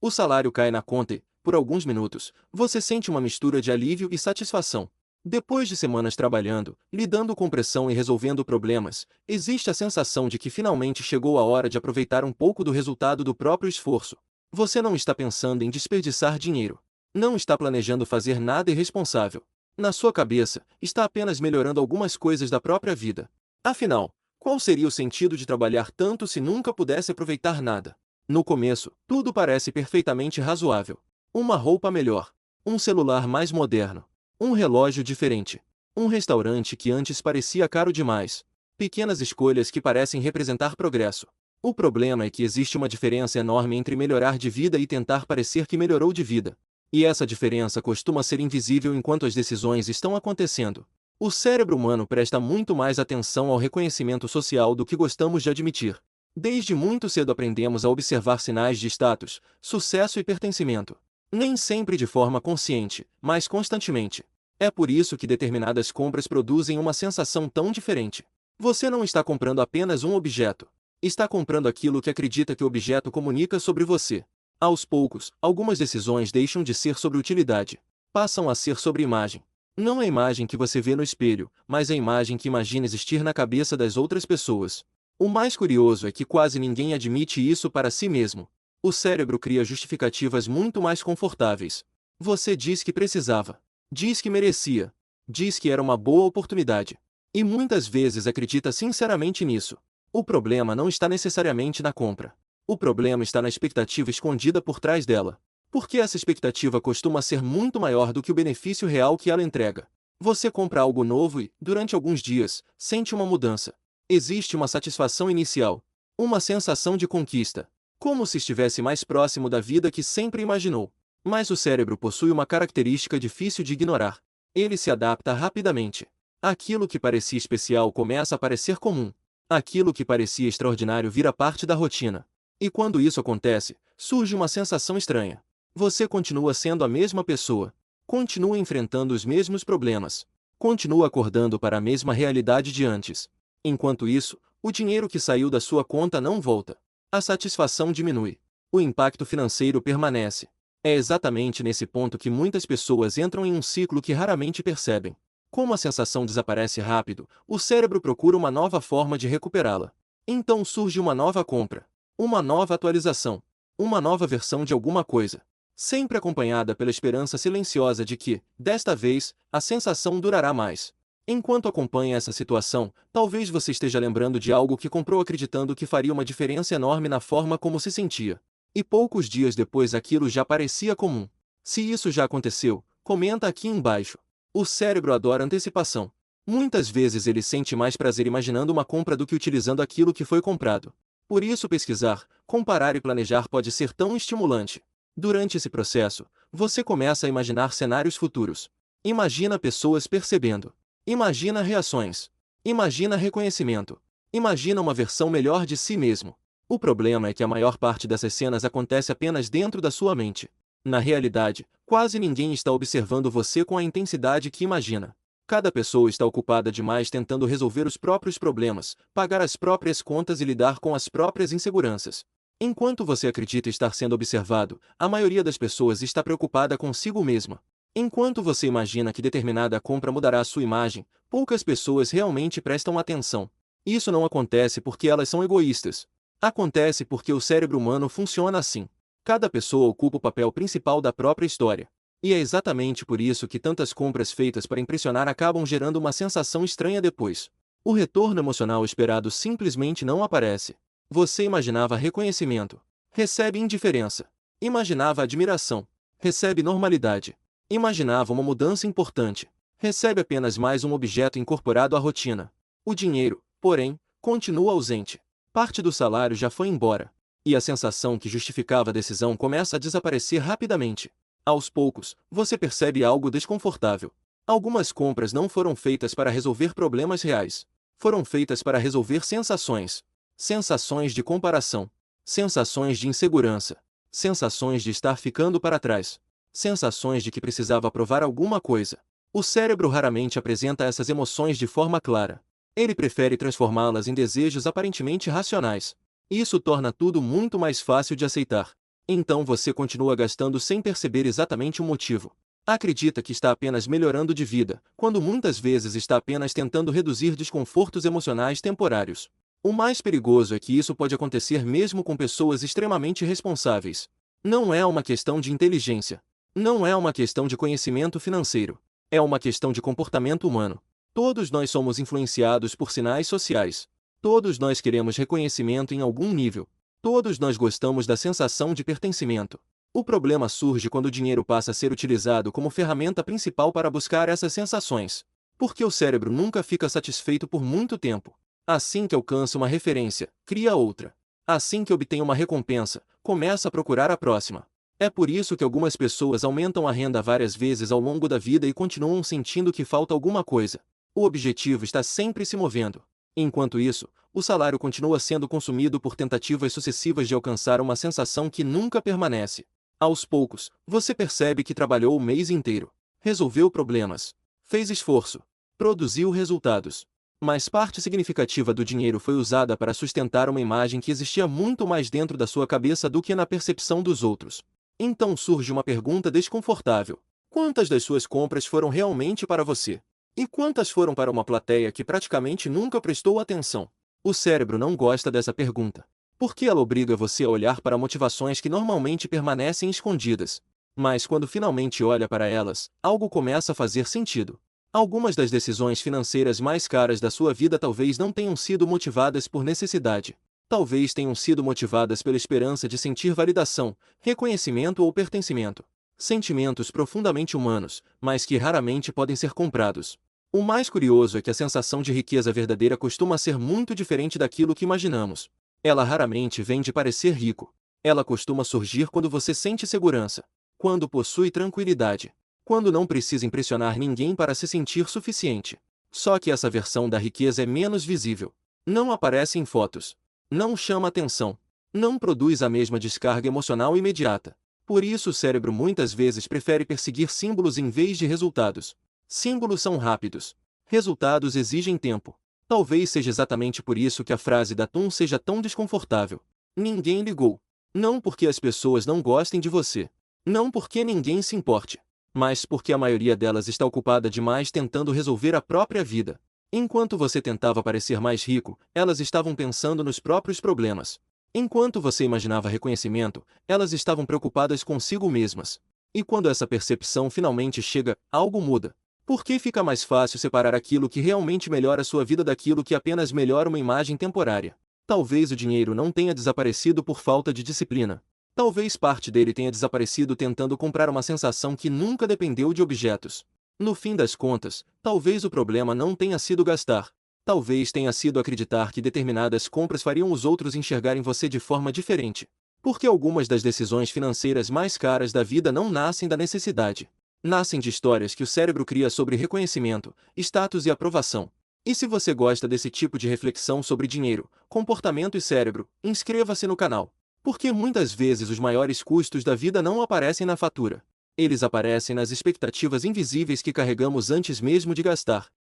O salário cai na conta e, por alguns minutos, você sente uma mistura de alívio e satisfação. Depois de semanas trabalhando, lidando com pressão e resolvendo problemas, existe a sensação de que finalmente chegou a hora de aproveitar um pouco do resultado do próprio esforço. Você não está pensando em desperdiçar dinheiro. Não está planejando fazer nada irresponsável. Na sua cabeça, está apenas melhorando algumas coisas da própria vida. Afinal, qual seria o sentido de trabalhar tanto se nunca pudesse aproveitar nada? No começo, tudo parece perfeitamente razoável. Uma roupa melhor, um celular mais moderno, um relógio diferente, um restaurante que antes parecia caro demais. Pequenas escolhas que parecem representar progresso. O problema é que existe uma diferença enorme entre melhorar de vida e tentar parecer que melhorou de vida. E essa diferença costuma ser invisível enquanto as decisões estão acontecendo. O cérebro humano presta muito mais atenção ao reconhecimento social do que gostamos de admitir. Desde muito cedo aprendemos a observar sinais de status, sucesso e pertencimento. Nem sempre de forma consciente, mas constantemente. É por isso que determinadas compras produzem uma sensação tão diferente. Você não está comprando apenas um objeto. Está comprando aquilo que acredita que o objeto comunica sobre você. Aos poucos, algumas decisões deixam de ser sobre utilidade. Passam a ser sobre imagem. Não a imagem que você vê no espelho, mas a imagem que imagina existir na cabeça das outras pessoas. O mais curioso é que quase ninguém admite isso para si mesmo. O cérebro cria justificativas muito mais confortáveis. Você diz que precisava. Diz que merecia. Diz que era uma boa oportunidade. E muitas vezes acredita sinceramente nisso. O problema não está necessariamente na compra. O problema está na expectativa escondida por trás dela. Porque essa expectativa costuma ser muito maior do que o benefício real que ela entrega. Você compra algo novo e, durante alguns dias, sente uma mudança. Existe uma satisfação inicial. Uma sensação de conquista. Como se estivesse mais próximo da vida que sempre imaginou. Mas o cérebro possui uma característica difícil de ignorar. Ele se adapta rapidamente. Aquilo que parecia especial começa a parecer comum. Aquilo que parecia extraordinário vira parte da rotina. E quando isso acontece, surge uma sensação estranha. Você continua sendo a mesma pessoa. Continua enfrentando os mesmos problemas. Continua acordando para a mesma realidade de antes. Enquanto isso, o dinheiro que saiu da sua conta não volta. A satisfação diminui. O impacto financeiro permanece. É exatamente nesse ponto que muitas pessoas entram em um ciclo que raramente percebem. Como a sensação desaparece rápido, o cérebro procura uma nova forma de recuperá-la. Então surge uma nova compra. Uma nova atualização. Uma nova versão de alguma coisa. Sempre acompanhada pela esperança silenciosa de que, desta vez, a sensação durará mais. Enquanto acompanha essa situação, talvez você esteja lembrando de algo que comprou acreditando que faria uma diferença enorme na forma como se sentia. E poucos dias depois aquilo já parecia comum. Se isso já aconteceu, comenta aqui embaixo. O cérebro adora antecipação. Muitas vezes ele sente mais prazer imaginando uma compra do que utilizando aquilo que foi comprado. Por isso pesquisar, comparar e planejar pode ser tão estimulante. Durante esse processo, você começa a imaginar cenários futuros. Imagina pessoas percebendo. Imagina reações. Imagina reconhecimento. Imagina uma versão melhor de si mesmo. O problema é que a maior parte dessas cenas acontece apenas dentro da sua mente. Na realidade, quase ninguém está observando você com a intensidade que imagina. Cada pessoa está ocupada demais tentando resolver os próprios problemas, pagar as próprias contas e lidar com as próprias inseguranças. Enquanto você acredita estar sendo observado, a maioria das pessoas está preocupada consigo mesma. Enquanto você imagina que determinada compra mudará a sua imagem, poucas pessoas realmente prestam atenção. Isso não acontece porque elas são egoístas. Acontece porque o cérebro humano funciona assim. Cada pessoa ocupa o papel principal da própria história. E é exatamente por isso que tantas compras feitas para impressionar acabam gerando uma sensação estranha depois. O retorno emocional esperado simplesmente não aparece. Você imaginava reconhecimento. Recebe indiferença. Imaginava admiração. Recebe normalidade. Imaginava uma mudança importante. Recebe apenas mais um objeto incorporado à rotina. O dinheiro, porém, continua ausente. Parte do salário já foi embora. E a sensação que justificava a decisão começa a desaparecer rapidamente. Aos poucos, você percebe algo desconfortável. Algumas compras não foram feitas para resolver problemas reais. Foram feitas para resolver sensações. Sensações de comparação. Sensações de insegurança. Sensações de estar ficando para trás. Sensações de que precisava provar alguma coisa. O cérebro raramente apresenta essas emoções de forma clara. Ele prefere transformá-las em desejos aparentemente racionais. Isso torna tudo muito mais fácil de aceitar. Então você continua gastando sem perceber exatamente o motivo. Acredita que está apenas melhorando de vida, quando muitas vezes está apenas tentando reduzir desconfortos emocionais temporários. O mais perigoso é que isso pode acontecer mesmo com pessoas extremamente responsáveis. Não é uma questão de inteligência. Não é uma questão de conhecimento financeiro. É uma questão de comportamento humano. Todos nós somos influenciados por sinais sociais. Todos nós queremos reconhecimento em algum nível. Todos nós gostamos da sensação de pertencimento. O problema surge quando o dinheiro passa a ser utilizado como ferramenta principal para buscar essas sensações. Porque o cérebro nunca fica satisfeito por muito tempo. Assim que alcança uma referência, cria outra. Assim que obtém uma recompensa, começa a procurar a próxima. É por isso que algumas pessoas aumentam a renda várias vezes ao longo da vida e continuam sentindo que falta alguma coisa. O objetivo está sempre se movendo. Enquanto isso, o salário continua sendo consumido por tentativas sucessivas de alcançar uma sensação que nunca permanece. Aos poucos, você percebe que trabalhou o mês inteiro, resolveu problemas, fez esforço, produziu resultados. Mas parte significativa do dinheiro foi usada para sustentar uma imagem que existia muito mais dentro da sua cabeça do que na percepção dos outros. Então surge uma pergunta desconfortável: quantas das suas compras foram realmente para você? E quantas foram para uma plateia que praticamente nunca prestou atenção? O cérebro não gosta dessa pergunta, porque ela obriga você a olhar para motivações que normalmente permanecem escondidas. Mas quando finalmente olha para elas, algo começa a fazer sentido. Algumas das decisões financeiras mais caras da sua vida talvez não tenham sido motivadas por necessidade. Talvez tenham sido motivadas pela esperança de sentir validação, reconhecimento ou pertencimento. Sentimentos profundamente humanos, mas que raramente podem ser comprados. O mais curioso é que a sensação de riqueza verdadeira costuma ser muito diferente daquilo que imaginamos. Ela raramente vem de parecer rico. Ela costuma surgir quando você sente segurança, quando possui tranquilidade, quando não precisa impressionar ninguém para se sentir suficiente. Só que essa versão da riqueza é menos visível. Não aparece em fotos. Não chama atenção. Não produz a mesma descarga emocional imediata. Por isso o cérebro muitas vezes prefere perseguir símbolos em vez de resultados. Símbolos são rápidos. Resultados exigem tempo. Talvez seja exatamente por isso que a frase da TUM seja tão desconfortável. Ninguém ligou. Não porque as pessoas não gostem de você. Não porque ninguém se importe. Mas porque a maioria delas está ocupada demais tentando resolver a própria vida. Enquanto você tentava parecer mais rico, elas estavam pensando nos próprios problemas. Enquanto você imaginava reconhecimento, elas estavam preocupadas consigo mesmas. E quando essa percepção finalmente chega, algo muda. Porque fica mais fácil separar aquilo que realmente melhora sua vida daquilo que apenas melhora uma imagem temporária. Talvez o dinheiro não tenha desaparecido por falta de disciplina. Talvez parte dele tenha desaparecido tentando comprar uma sensação que nunca dependeu de objetos. No fim das contas, talvez o problema não tenha sido gastar. Talvez tenha sido acreditar que determinadas compras fariam os outros enxergarem você de forma diferente. Porque algumas das decisões financeiras mais caras da vida não nascem da necessidade. Nascem de histórias que o cérebro cria sobre reconhecimento, status e aprovação. E se você gosta desse tipo de reflexão sobre dinheiro, comportamento e cérebro, inscreva-se no canal. Porque muitas vezes os maiores custos da vida não aparecem na fatura. Eles aparecem nas expectativas invisíveis que carregamos antes mesmo de gastar.